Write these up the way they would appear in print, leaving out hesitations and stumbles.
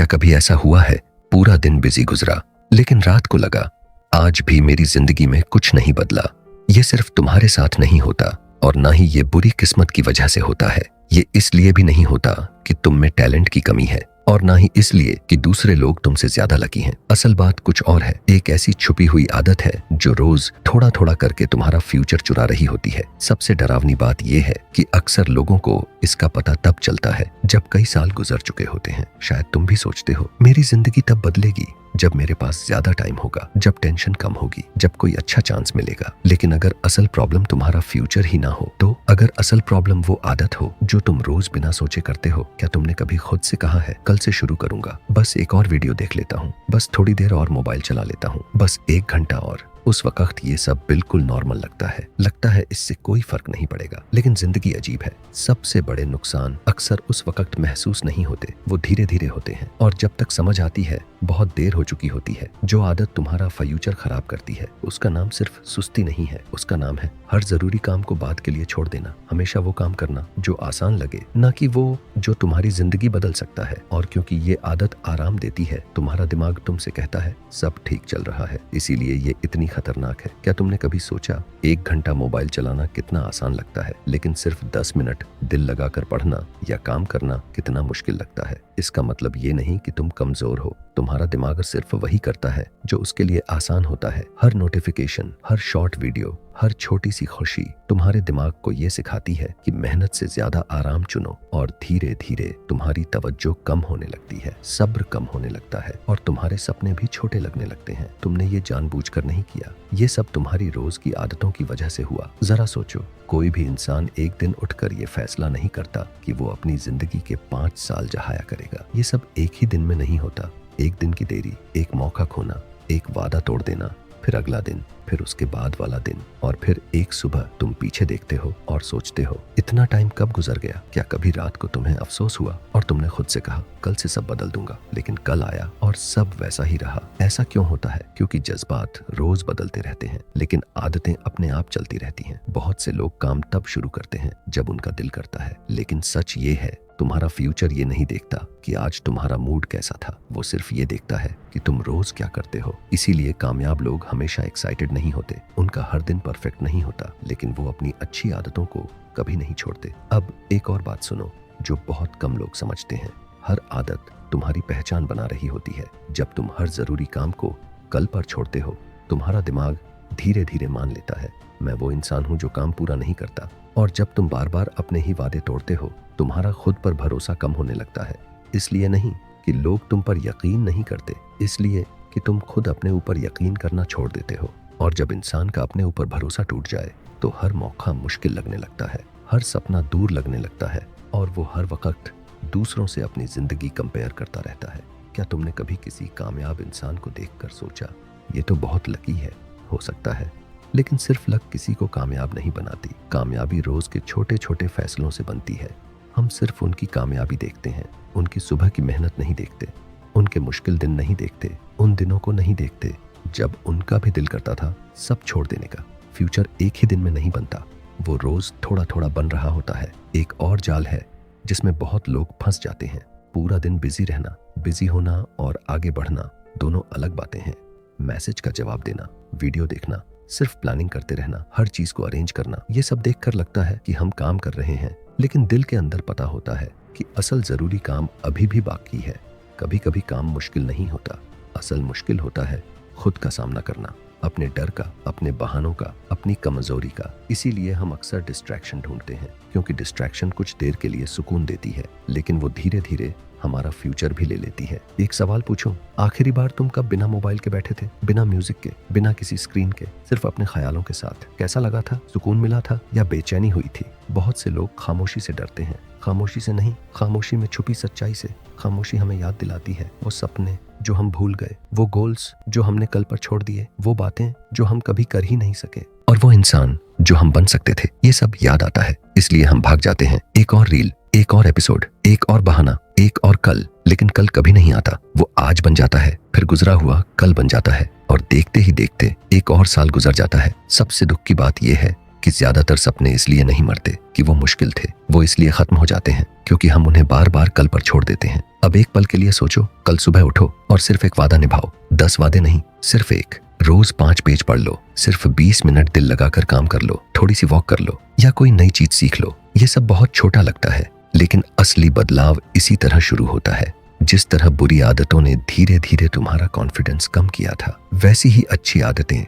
कभी ऐसा हुआ है पूरा दिन बिजी गुजरा लेकिन रात को लगा आज भी मेरी जिंदगी में कुछ नहीं बदला। ये सिर्फ तुम्हारे साथ नहीं होता और ना ही ये बुरी किस्मत की वजह से होता है। ये इसलिए भी नहीं होता कि तुम में टैलेंट की कमी है और ना ही इसलिए कि दूसरे लोग तुमसे ज्यादा लकी हैं। असल बात कुछ और है। एक ऐसी छुपी हुई आदत है जो रोज थोड़ा थोड़ा करके तुम्हारा फ्यूचर चुरा रही होती है। सबसे डरावनी बात यह है कि अक्सर लोगों को इसका पता तब चलता है जब कई साल गुजर चुके होते हैं। शायद तुम भी सोचते हो मेरी जिंदगी तब बदलेगी जब मेरे पास ज्यादा टाइम होगा, जब टेंशन कम होगी, जब कोई अच्छा चांस मिलेगा। लेकिन अगर असल प्रॉब्लम तुम्हारा फ्यूचर ही ना हो तो, अगर असल प्रॉब्लम वो आदत हो जो तुम रोज बिना सोचे करते हो, क्या तुमने कभी खुद से कहा है कल से शुरू करूंगा, बस एक और वीडियो देख लेता हूँ, बस थोड़ी देर और मोबाइल चला लेता हूँ, बस 1 घंटा और। उस वक्त ये सब बिल्कुल नॉर्मल लगता है इससे कोई फर्क नहीं पड़ेगा। लेकिन जिंदगी अजीब है। सबसे बड़े नुकसान अक्सर उस वक्त महसूस नहीं होते, वो धीरे धीरे होते हैं और जब तक समझ आती है बहुत देर हो चुकी होती है। जो आदत तुम्हारा फ्यूचर खराब करती है उसका नाम सिर्फ सुस्ती नहीं है, उसका नाम है हर जरूरी काम को बाद के लिए छोड़ देना। हमेशा वो काम करना जो आसान लगे, ना कि वो जो तुम्हारी जिंदगी बदल सकता है। और क्योंकि ये आदत आराम देती है, तुम्हारा दिमाग तुमसे कहता है सब ठीक चल रहा है, इसीलिए ये इतनी खतरनाक है। क्या तुमने कभी सोचा 1 घंटा मोबाइल चलाना कितना आसान लगता है, लेकिन सिर्फ 10 मिनट दिल लगाकर पढ़ना या काम करना कितना मुश्किल लगता है। इसका मतलब ये नहीं कि तुम कमजोर हो, तुम्हारा दिमाग सिर्फ वही करता है जो उसके लिए आसान होता है। हर नोटिफिकेशन, हर शॉर्ट वीडियो, हर छोटी सी खुशी तुम्हारे दिमाग को ये सिखाती है कि मेहनत से ज्यादा आराम चुनो और धीरे धीरे तुम्हारी तवज्जो कम होने लगती है, सब्र कम होने लगता है और तुम्हारे सपने भी छोटे लगने लगते हैं। तुमने ये जानबूझकर नहीं किया, ये सब तुम्हारी रोज की आदतों की वजह से हुआ। जरा सोचो, कोई भी इंसान एक दिन उठकर ये फैसला नहीं करता कि वो अपनी जिंदगी के 5 साल जहाया करेगा। ये सब एक ही दिन में नहीं होता। एक दिन की देरी, एक मौका खोना, एक वादा तोड़ देना, फिर अगला दिन, फिर उसके बाद वाला दिन और फिर एक सुबह तुम पीछे देखते हो और सोचते हो इतना टाइम कब गुजर गया। क्या कभी रात को तुम्हें अफसोस हुआ और तुमने खुद से कहा कल से सब बदल दूंगा, लेकिन कल आया और सब वैसा ही रहा। ऐसा क्यों होता है? क्योंकि जज्बात रोज बदलते रहते हैं लेकिन आदतें अपने आप चलती रहती हैं। बहुत से लोग काम तब शुरू करते हैं जब उनका दिल करता है, लेकिन सच ये है तुम्हारा फ्यूचर ये नहीं देखता कि आज तुम्हारा मूड कैसा था, वो सिर्फ ये देखता है कि तुम रोज क्या करते हो। इसीलिए कामयाब लोग हमेशा एक्साइटेड नहीं होते, उनका हर दिन परफेक्ट नहीं होता, लेकिन वो अपनी अच्छी आदतों को कभी नहीं छोड़ते। अब एक और बात सुनो जो बहुत कम लोग समझते हैं। हर आदत तुम्हारी पहचान बना रही होती है। जब तुम हर जरूरी काम को कल पर छोड़ते हो, तुम्हारा दिमाग धीरे धीरे मान लेता है मैं वो इंसान हूँ जो काम पूरा नहीं करता। और जब तुम बार बार अपने ही वादे तोड़ते हो, तुम्हारा खुद पर भरोसा कम होने लगता है। इसलिए नहीं कि लोग तुम पर यकीन नहीं करते, इसलिए कि तुम खुद अपने ऊपर यकीन करना छोड़ देते हो। और जब इंसान का अपने ऊपर भरोसा टूट जाए तो हर मौका मुश्किल लगने लगता है, हर सपना दूर लगने लगता है और वो हर वक्त दूसरों से अपनी जिंदगी कंपेयर करता रहता है। क्या तुमने कभी किसी कामयाब इंसान को देखकर सोचा ये तो बहुत लकी है? हो सकता है, लेकिन सिर्फ लक किसी को कामयाब नहीं बनाती। कामयाबी रोज के छोटे छोटे फैसलों से बनती है। हम सिर्फ उनकी कामयाबी देखते हैं, उनकी सुबह की मेहनत नहीं देखते, उनके मुश्किल दिन नहीं देखते, उन दिनों को नहीं देखते जब उनका भी दिल करता था सब छोड़ देने का। फ्यूचर एक ही दिन में नहीं बनता, वो रोज थोड़ा थोड़ा बन रहा होता है। एक और जाल है जिसमें बहुत लोग फंस जाते हैं। पूरा दिन बिजी रहना, बिजी होना और आगे बढ़ना दोनों अलग बातें हैं। मैसेज का जवाब देना, वीडियो देखना, सिर्फ प्लानिंग करते रहना, हर चीज को अरेंज करना, ये सब देखकर लगता है कि हम काम कर रहे हैं, लेकिन दिल के अंदर पता होता है कि असल जरूरी काम अभी भी बाकी है। कभी कभी काम मुश्किल नहीं होता, असल मुश्किल होता है खुद का सामना करना, अपने डर का, अपने बहानों का, अपनी कमजोरी का। इसीलिए हम अक्सर डिस्ट्रैक्शन ढूंढते हैं, क्योंकि डिस्ट्रैक्शन कुछ देर के लिए सुकून देती है, लेकिन वो धीरे धीरे हमारा फ्यूचर भी ले लेती है। एक सवाल पूछूं, आखिरी बार तुम कब बिना मोबाइल के बैठे थे, बिना म्यूजिक के, बिना किसी स्क्रीन के, सिर्फ अपने ख्यालों के साथ? कैसा लगा था? सुकून मिला था या बेचैनी हुई थी? बहुत से लोग खामोशी से डरते हैं। खामोशी से नहीं, खामोशी में छुपी सच्चाई से। खामोशी हमें याद दिलाती है वो सपने जो हम भूल गए, वो गोल्स जो हमने कल पर छोड़ दिए, वो बातें जो हम कभी कर ही नहीं सके, और वो इंसान जो हम बन सकते थे। ये सब याद आता है, इसलिए हम भाग जाते हैं। एक और रील, एक और एपिसोड, एक और बहाना, एक और कल। लेकिन कल कभी नहीं आता, वो आज बन जाता है, फिर गुजरा हुआ कल बन जाता है और देखते ही देखते एक और साल गुजर जाता है। सबसे दुख की बात यह है कि ज्यादातर सपने इसलिए नहीं मरते कि वो मुश्किल थे, वो इसलिए खत्म हो जाते हैं क्योंकि हम उन्हें बार बार कल पर छोड़ देते हैं। अब एक पल के लिए सोचो, कल सुबह उठो और सिर्फ एक वादा निभाओ। 10 वादे नहीं, सिर्फ एक। रोज 5 पेज पढ़ लो, सिर्फ 20 मिनट दिल लगाकर काम कर लो, थोड़ी सी वॉक कर लो या कोई नई चीज सीख लो। ये सब बहुत छोटा लगता है, लेकिन असली बदलाव इसी तरह शुरू होता है। जिस तरह बुरी आदतों ने धीरे धीरे तुम्हारा कॉन्फिडेंस कम किया था, वैसी ही अच्छी आदतें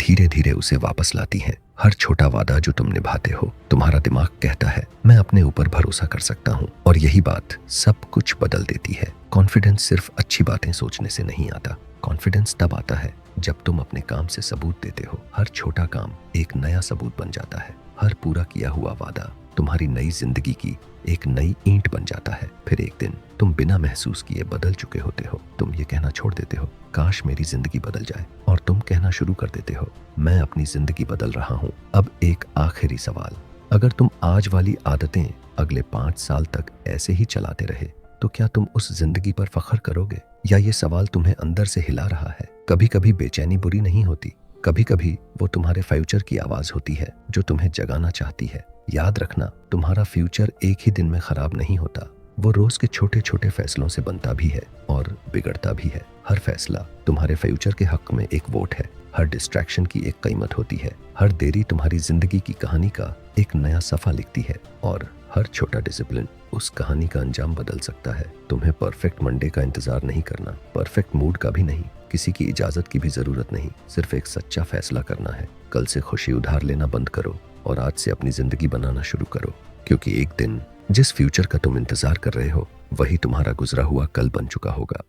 धीरे धीरे उसे वापस लाती हैं। हर छोटा वादा जो तुम निभाते हो, तुम्हारा दिमाग कहता है मैं अपने ऊपर भरोसा कर सकता हूँ, और यही बात सब कुछ बदल देती है। कॉन्फिडेंस सिर्फ अच्छी बातें सोचने से नहीं आता। कॉन्फिडेंस तब आता है जब तुम अपने काम से सबूत देते हो। हर छोटा काम एक नया सबूत बन जाता है। हर पूरा किया हुआ वादा तुम्हारी नई जिंदगी की एक नई ईंट बन जाता है। फिर एक दिन तुम बिना महसूस किए बदल चुके होते हो। तुम ये कहना छोड़ देते हो, काश मेरी जिंदगी बदल जाए, और तुम कहना शुरू कर देते हो, मैं अपनी जिंदगी बदल रहा हूँ। अब एक आखिरी सवाल, अगर तुम आज वाली आदतें अगले 5 साल तक ऐसे ही चलाते रहे तो क्या तुम उस जिंदगी पर फख्र करोगे, या ये सवाल तुम्हें अंदर से हिला रहा है? कभी कभी बेचैनी बुरी नहीं होती, कभी कभी वो तुम्हारे फ्यूचर की आवाज होती है जो तुम्हें जगाना चाहती है। याद रखना, तुम्हारा फ्यूचर एक ही दिन में खराब नहीं होता, वो रोज के छोटे छोटे फैसलों से बनता भी है और बिगड़ता भी है। हर फैसला तुम्हारे फ्यूचर के हक में एक वोट है। हर डिस्ट्रैक्शन की एक कीमत होती है। हर देरी तुम्हारी जिंदगी की कहानी का एक नया सफा लिखती है, और हर छोटा डिसिप्लिन उस कहानी का अंजाम बदल सकता है। तुम्हें परफेक्ट मंडे का इंतजार नहीं करना, परफेक्ट मूड का भी नहीं, किसी की इजाजत की भी जरूरत नहीं। सिर्फ एक सच्चा फैसला करना है। कल से खुशी उधार लेना बंद करो और आज से अपनी जिंदगी बनाना शुरू करो, क्योंकि एक दिन जिस फ्यूचर का तुम इंतजार कर रहे हो वही तुम्हारा गुजरा हुआ कल बन चुका होगा।